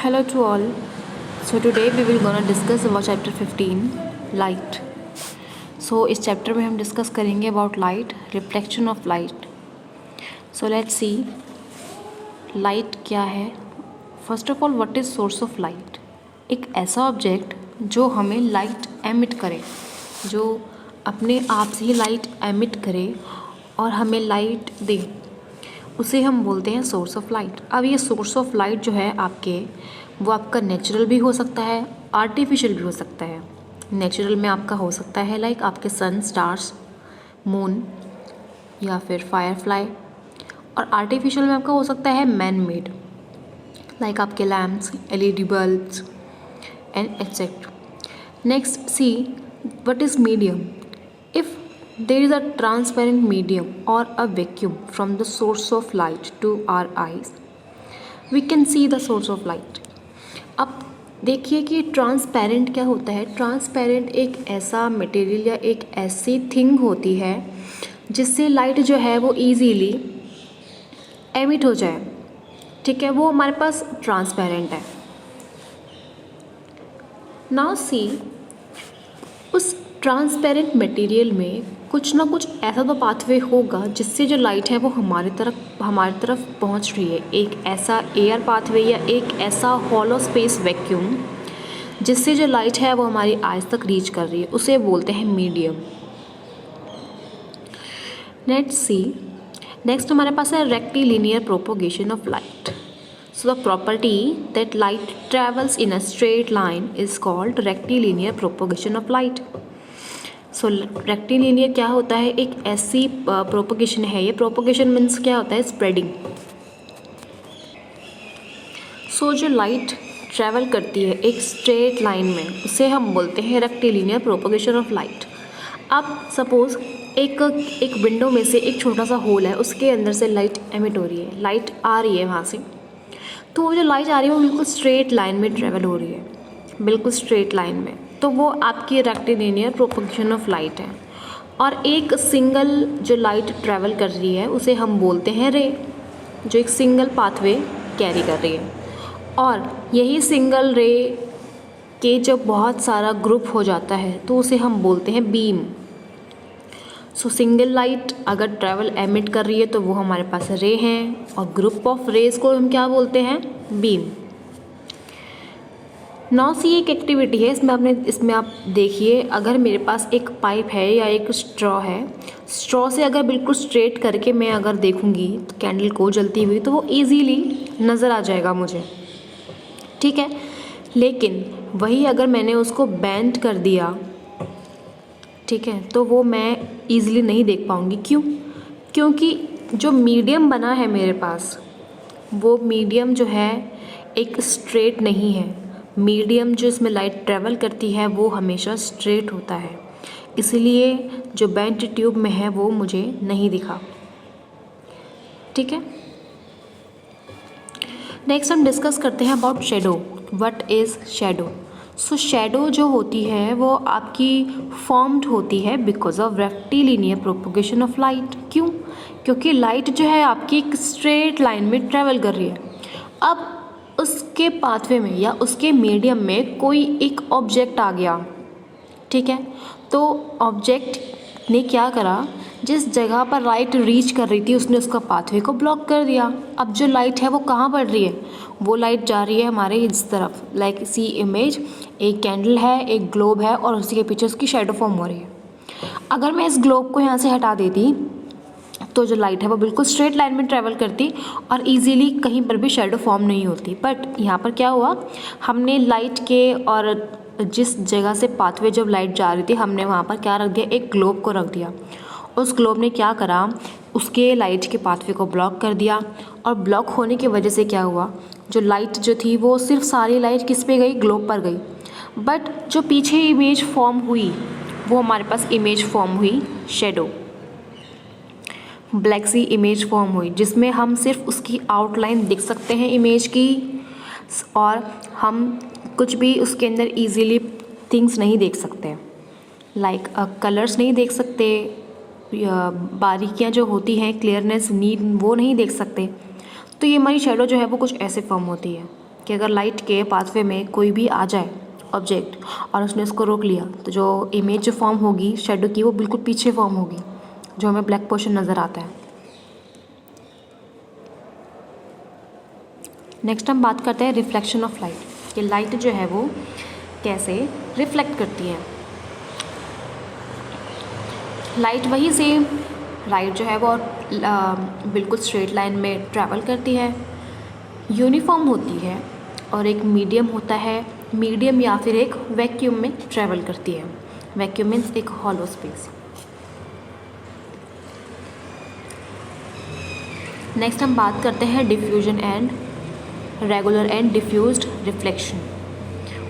Hello to all. So today we will gonna discuss about chapter 15 light. So इस chapter में हम discuss करेंगे about light, reflection of light. So let's see light क्या है. First of all what is source of light. एक ऐसा object जो हमें लाइट एमिट करे, जो अपने आप से ही लाइट एमिट करे और हमें लाइट दे, उसे हम बोलते हैं सोर्स ऑफ लाइट. अब ये सोर्स ऑफ लाइट जो है वो आपका नेचुरल भी हो सकता है, आर्टिफिशियल भी हो सकता है. नेचुरल में आपका हो सकता है लाइक आपके सन, स्टार्स, मून या फिर फायरफ्लाई. और आर्टिफिशियल में आपका हो सकता है मैन मेड, लाइक आपके lamps, LED bulbs and etcetera. Next see what is medium. If there is a transparent medium or a vacuum from the source of light to our eyes, we can see the source of light. अब देखिए कि transparent क्या होता है. Transparent एक ऐसा material या एक ऐसी थिंग होती है जिससे लाइट जो है वो इजीली एमिट हो जाए. ठीक है, वो हमारे पास ट्रांसपेरेंट है. नाउ सी उस ट्रांसपेरेंट मटेरियल में कुछ ना कुछ ऐसा तो पाथवे होगा जिससे जो लाइट है वो हमारी तरफ पहुंच रही है. एक ऐसा एयर पाथवे या एक ऐसा हॉलो स्पेस वैक्यूम जिससे जो लाइट है वो हमारी आइज तक रीच कर रही है, उसे बोलते हैं मीडियम. लेट्स सी नेक्स्ट हमारे पास है rectilinear propagation of light. So the property that light travels in a straight line is called rectilinear propagation of light. So rectilinear क्या होता है, एक ऐसी प्रोपोगेशन है. ये प्रोपोगेशन मीन्स क्या होता है, स्प्रेडिंग. सो जो लाइट ट्रैवल करती है एक स्ट्रेट लाइन में, उसे हम बोलते हैं रेक्टिलिनियर प्रोपोगेशन ऑफ लाइट. अब सपोज एक विंडो में से एक छोटा सा होल है, उसके अंदर से लाइट एमिट हो रही है, लाइट आ रही है वहाँ से. तो वो जो लाइट आ रही है वो बिल्कुल स्ट्रेट लाइन में ट्रेवल हो रही है, बिल्कुल स्ट्रेट लाइन में. तो वो आपकी रेक्टिलिनियर प्रोपोगेशन ऑफ लाइट है. और एक सिंगल जो लाइट ट्रैवल कर रही है उसे हम बोलते हैं रे, जो एक सिंगल पाथवे कैरी कर रही है. और यही सिंगल रे के जब बहुत सारा ग्रुप हो जाता है तो उसे हम बोलते हैं बीम. सो सिंगल लाइट अगर ट्रैवल एमिट कर रही है तो वो हमारे पास रे हैं, और ग्रुप ऑफ रेज को हम क्या बोलते हैं, बीम. नाउ सी एक एक्टिविटी है, इसमें आप देखिए, अगर मेरे पास एक पाइप है या एक स्ट्रॉ है, स्ट्रॉ से अगर बिल्कुल स्ट्रेट करके मैं अगर देखूंगी तो कैंडल को जलती हुई तो वो इजीली नज़र आ जाएगा मुझे. ठीक है, लेकिन वही अगर मैंने उसको बेंड कर दिया, ठीक है, तो वो मैं ईज़िली नहीं देख पाऊँगी. क्यों? क्योंकि जो मीडियम बना है मेरे पास, वो मीडियम जो है एक स्ट्रेट नहीं है. मीडियम जो इसमें लाइट ट्रैवल करती है वो हमेशा स्ट्रेट होता है, इसलिए जो बेंट ट्यूब में है वो मुझे नहीं दिखा. ठीक है, नेक्स्ट हम डिस्कस करते हैं about shadow. What is shadow. So shadow जो होती है वो आपकी फॉर्म्ड होती है because of rectilinear propagation of light. क्यों? क्योंकि लाइट जो है आपकी एक स्ट्रेट लाइन में ट्रैवल कर रही है. अब उसके पाथवे में या उसके मीडियम में कोई एक ऑब्जेक्ट आ गया. ठीक है, तो ऑब्जेक्ट ने क्या करा, जिस जगह पर लाइट रीच कर रही थी उसने उसका पाथवे को ब्लॉक कर दिया. अब जो लाइट है वो कहाँ पड़ रही है, वो लाइट जा रही है हमारे इस तरफ. लाइक सी इमेज, एक कैंडल है, एक ग्लोब है, और उसी के पीछे उसकी शेडो फॉर्म हो रही है. अगर मैं इस ग्लोब को यहाँ से हटा देती तो जो लाइट है वो बिल्कुल स्ट्रेट लाइन में ट्रैवल करती और इजीली कहीं पर भी शेडो फॉर्म नहीं होती. बट यहाँ पर क्या हुआ, हमने लाइट के और जिस जगह से पाथवे जब लाइट जा रही थी हमने वहाँ पर क्या रख दिया, एक ग्लोब को रख दिया. उस ग्लोब ने क्या करा, उसके लाइट के पाथवे को ब्लॉक कर दिया. और ब्लॉक होने की वजह से क्या हुआ, जो लाइट जो थी वो सिर्फ सारी लाइट किस पे गई, ग्लोब पर गई. बट जो पीछे इमेज फॉर्म हुई वो हमारे पास इमेज फॉर्म हुई शेडो, ब्लैक सी इमेज फॉर्म हुई, जिसमें हम सिर्फ उसकी आउटलाइन देख सकते हैं इमेज की, और हम कुछ भी उसके अंदर इजीली थिंग्स नहीं देख सकते. लाइक कलर्स नहीं देख सकते, बारीकियाँ जो होती हैं, क्लियरनेस, नीट, वो नहीं देख सकते. तो ये हमारी शेडो जो है वो कुछ ऐसे फॉर्म होती है. कि अगर लाइट के पाथवे में कोई भी आ जाए ऑब्जेक्ट और उसने उसको रोक लिया तो जो इमेज जो फॉर्म होगी शेडो की वो बिल्कुल पीछे फॉर्म होगी, जो हमें ब्लैक पोर्शन नज़र आता है। नेक्स्ट हम बात करते हैं रिफ्लेक्शन ऑफ लाइट, कि लाइट जो है वो कैसे रिफ्लेक्ट करती है। लाइट वही सेम लाइट जो है वो बिल्कुल स्ट्रेट लाइन में ट्रैवल करती है, यूनिफॉर्म होती है और एक मीडियम होता है, मीडियम या फिर एक वैक्यूम में ट्रैवल करती है। वैक्यूम मीन्स एक हॉलो स्पेस। नेक्स्ट हम बात करते हैं diffusion and regular and diffused reflection.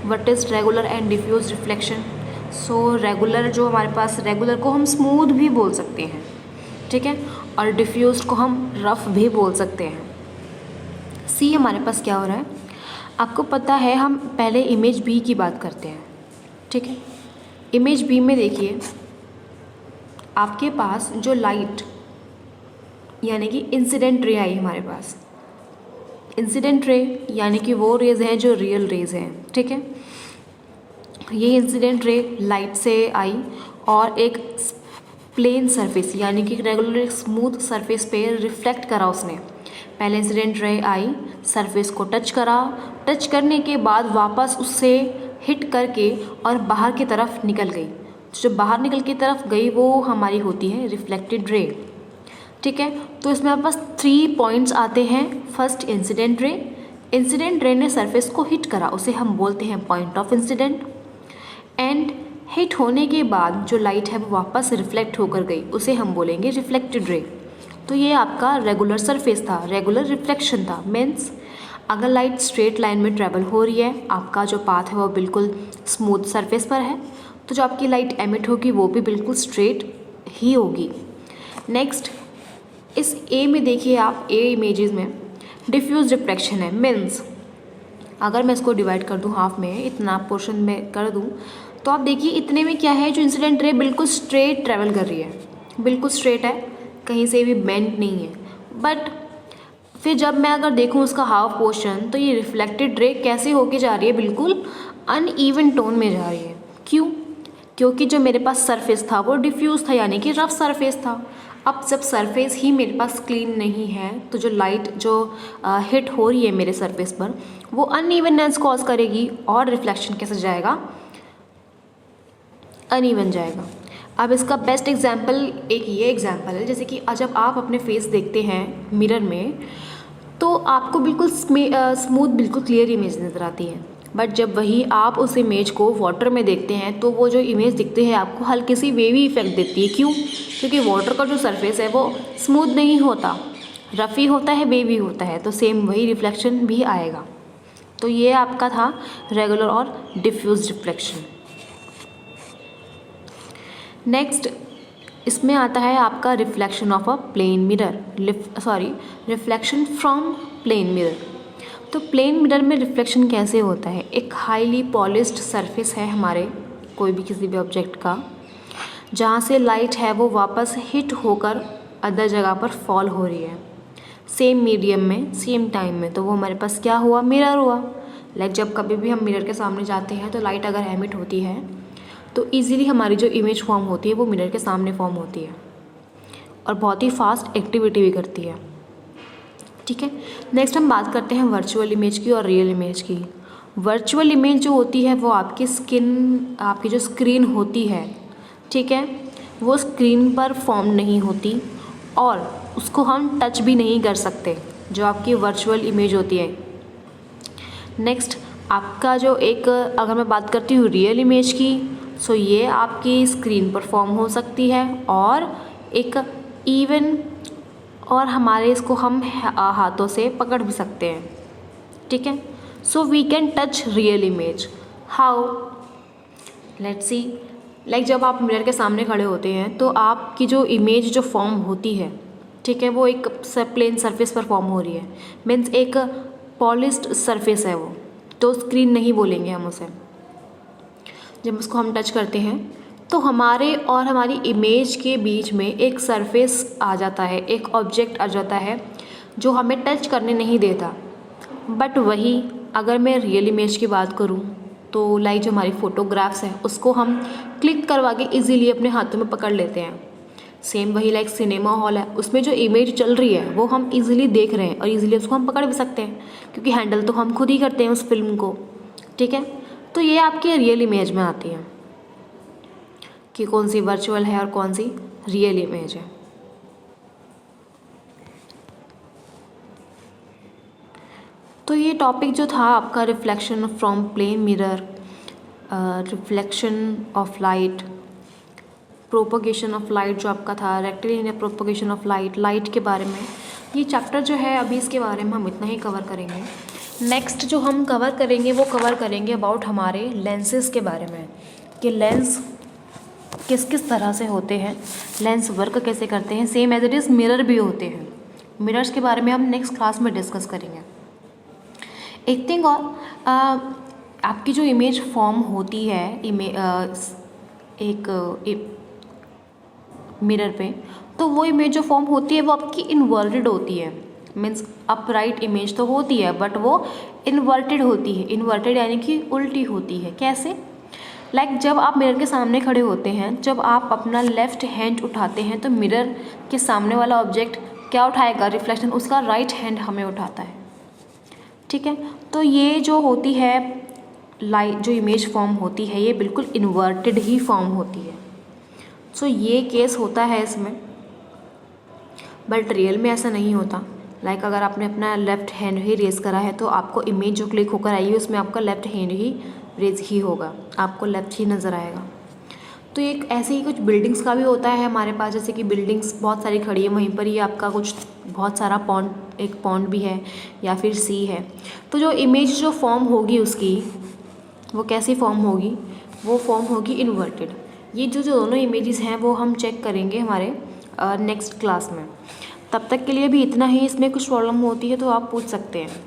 What is regular and diffused reflection? So regular जो हमारे पास, रेगुलर को हम स्मूथ भी बोल सकते हैं, ठीक है, और डिफ्यूज्ड को हम रफ भी बोल सकते हैं। सी हमारे पास क्या हो रहा है, आपको पता है हम पहले इमेज बी की बात करते हैं, ठीक है। इमेज बी में देखिए आपके पास जो लाइट यानी कि इंसिडेंट रे आई हमारे पास, इंसिडेंट रे यानी कि वो रेज़ हैं जो रियल रेज़ हैं, ठीक है। ये इंसिडेंट रे लाइट से आई और एक प्लेन सरफेस यानी कि रेगुलर एक स्मूथ सरफेस पे रिफ्लेक्ट करा उसने। पहले इंसिडेंट रे आई, सरफेस को टच करा, टच करने के बाद वापस उससे हिट करके और बाहर की तरफ निकल गई। जो बाहर निकल की तरफ गई वो हमारी होती है रिफ्लेक्टेड रे, ठीक है। तो इसमें हमारे पास 3 पॉइंट्स आते हैं। First incident ray, incident ray ने सरफेस को हिट करा, उसे हम बोलते हैं point of incident. And hit होने के बाद जो लाइट है वो वापस रिफ्लेक्ट होकर गई, उसे हम बोलेंगे रिफ्लेक्टेड रे। तो ये आपका रेगुलर सरफेस था, रेगुलर रिफ्लेक्शन था। मीन्स अगर लाइट स्ट्रेट लाइन में ट्रैवल हो रही है, आपका जो पाथ है वो बिल्कुल स्मूथ सरफेस पर है, तो जो आपकी लाइट एमिट होगी वो भी बिल्कुल स्ट्रेट ही होगी। नेक्स्ट इस ए में देखिए आप, ए इमेजेस में डिफ्यूज रिफ्लेक्शन है। मीन्स अगर मैं इसको डिवाइड कर दूं हाफ में, इतना पोर्शन में कर दूं, तो आप देखिए इतने में क्या है, जो इंसिडेंट रे बिल्कुल स्ट्रेट ट्रैवल कर रही है, बिल्कुल स्ट्रेट है, कहीं से भी बेंड नहीं है। बट फिर जब मैं अगर देखूं उसका हाफ पोर्शन, तो ये रिफ्लेक्टेड रे कैसे होके जा रही है, बिल्कुल अनइवन टोन में जा रही है। क्यों? क्योंकि जो मेरे पास सरफेस था वो डिफ्यूज था यानी कि रफ सरफेस था। अब जब सरफेस ही मेरे पास क्लीन नहीं है तो जो लाइट जो हिट हो रही है मेरे सरफेस पर वो अनइवननेस कॉज करेगी और रिफ्लेक्शन कैसे जाएगा, अनइवन जाएगा। अब इसका बेस्ट एग्जांपल एक ये एग्जांपल है, जैसे कि जब आप अपने फेस देखते हैं मिरर में तो आपको बिल्कुल स्मूथ बिल्कुल क्लियर इमेज नज़र आती है। बट जब वही आप उस इमेज को वाटर में देखते हैं तो वो जो इमेज दिखती है आपको हल्की सी वेवी इफेक्ट देती है। क्यों? क्योंकि वाटर का जो सरफेस है वो स्मूथ नहीं होता, रफ़ी होता है, वेवी होता है, तो सेम वही रिफ्लेक्शन भी आएगा। तो ये आपका था रेगुलर और डिफ्यूज रिफ्लेक्शन। नेक्स्ट इसमें आता है आपका reflection of a plane mirror, reflection from plane mirror. तो प्लेन मिरर में रिफ्लेक्शन कैसे होता है, एक हाईली पॉलिश्ड सरफेस है हमारे कोई भी किसी भी ऑब्जेक्ट का, जहाँ से लाइट है वो वापस हिट होकर अदर जगह पर फॉल हो रही है सेम मीडियम में सेम टाइम में, तो वो हमारे पास क्या हुआ, मिरर हुआ। लाइक जब कभी भी हम मिरर के सामने जाते हैं तो लाइट अगर एमिट होती है तो ईज़िली हमारी जो इमेज फॉर्म होती है वो मिरर के सामने फॉर्म होती है और बहुत ही फास्ट एक्टिविटी भी करती है, ठीक है। नेक्स्ट हम बात करते हैं वर्चुअल इमेज की और रियल इमेज की। वर्चुअल इमेज जो होती है वो आपकी आपकी जो स्क्रीन होती है, ठीक है, वो स्क्रीन पर फॉर्म नहीं होती और उसको हम टच भी नहीं कर सकते, जो आपकी वर्चुअल इमेज होती है। नेक्स्ट आपका जो एक, अगर मैं बात करती हूँ रियल इमेज की, सो ये आपकी स्क्रीन पर फॉर्म हो सकती है और एक इवन, और हमारे इसको हम हाथों से पकड़ भी सकते हैं, ठीक है। So we can touch real image. How? Let's see. Like जब आप मिरर के सामने खड़े होते हैं तो आपकी जो इमेज जो फॉर्म होती है, ठीक है, वो एक प्लेन सरफेस पर फॉर्म हो रही है। मीन्स एक पॉलिश्ड सरफेस है वो, तो स्क्रीन नहीं बोलेंगे हम उसे। जब उसको हम टच करते हैं तो हमारे और हमारी इमेज के बीच में एक सरफेस आ जाता है, एक ऑब्जेक्ट आ जाता है जो हमें टच करने नहीं देता। बट वही अगर मैं रियल इमेज की बात करूँ तो लाइक जो हमारी फ़ोटोग्राफ्स हैं उसको हम क्लिक करवा के इजीली अपने हाथों में पकड़ लेते हैं। सेम वही लाइक सिनेमा हॉल है, उसमें जो इमेज चल रही है वो हम इजीली देख रहे हैं और इजीली उसको हम पकड़ भी सकते हैं क्योंकि हैंडल तो हम खुद ही करते हैं उस फिल्म को। ठीक है, तो ये आपकी रियल इमेज में आती है कि कौन सी वर्चुअल है और कौन सी रियल इमेज है। तो ये टॉपिक जो था आपका reflection from plane mirror, reflection of light, propagation of light जो आपका था, रेक्टिलिनियर प्रोपोगेशन ऑफ लाइट के बारे में ये चैप्टर जो है अभी इसके बारे में हम इतना ही कवर करेंगे। नेक्स्ट जो हम कवर करेंगे वो कवर करेंगे अबाउट हमारे लेंसेज के बारे में कि लेंस किस किस तरह से होते हैं, लेंस वर्क कैसे करते हैं। Same as it is mirror भी होते हैं, मिरर्स के बारे में हम नेक्स्ट क्लास में डिस्कस करेंगे। एक थिंग और आपकी जो इमेज फॉर्म होती है एक मिरर पे, तो वो इमेज जो फॉर्म होती है वो आपकी इन्वर्टेड होती है। मीन्स अपराइट इमेज तो होती है बट वो इन्वर्टेड होती है। इन्वर्टेड यानी कि उल्टी होती है। कैसे? लाइक जब आप मिरर के सामने खड़े होते हैं, जब आप अपना लेफ़्ट हैंड उठाते हैं तो मिरर के सामने वाला ऑब्जेक्ट क्या उठाएगा? रिफ्लेक्शन उसका राइट हैंड हमें उठाता है। ठीक है, तो ये जो होती है लाइट, जो इमेज फॉर्म होती है ये बिल्कुल इन्वर्टेड ही फॉर्म होती है। सो ये केस होता है इसमें, बट रियल में ऐसा नहीं होता। लाइक अगर आपने अपना लेफ़्ट हैंड ही रेज़ करा है तो आपको इमेज जो क्लिक होकर आएगी उसमें आपका लेफ़्ट हैंड ही रेज ही होगा, आपको लेफ़्ट ही नज़र आएगा। तो एक ऐसे ही कुछ बिल्डिंग्स का भी होता है हमारे पास, जैसे कि बिल्डिंग्स बहुत सारी खड़ी है, वहीं पर ही आपका कुछ बहुत सारा पॉन्ड, एक पॉन्ड भी है या फिर सी है। तो जो इमेज जो फॉर्म होगी उसकी वो कैसी फॉर्म होगी? वो फॉर्म होगी इन्वर्टेड। ये जो दोनों इमेजेस हैं वो हम चेक करेंगे हमारे नेक्स्ट क्लास में। तब तक के लिए भी इतना ही। इसमें कुछ प्रॉब्लम होती है तो आप पूछ सकते हैं।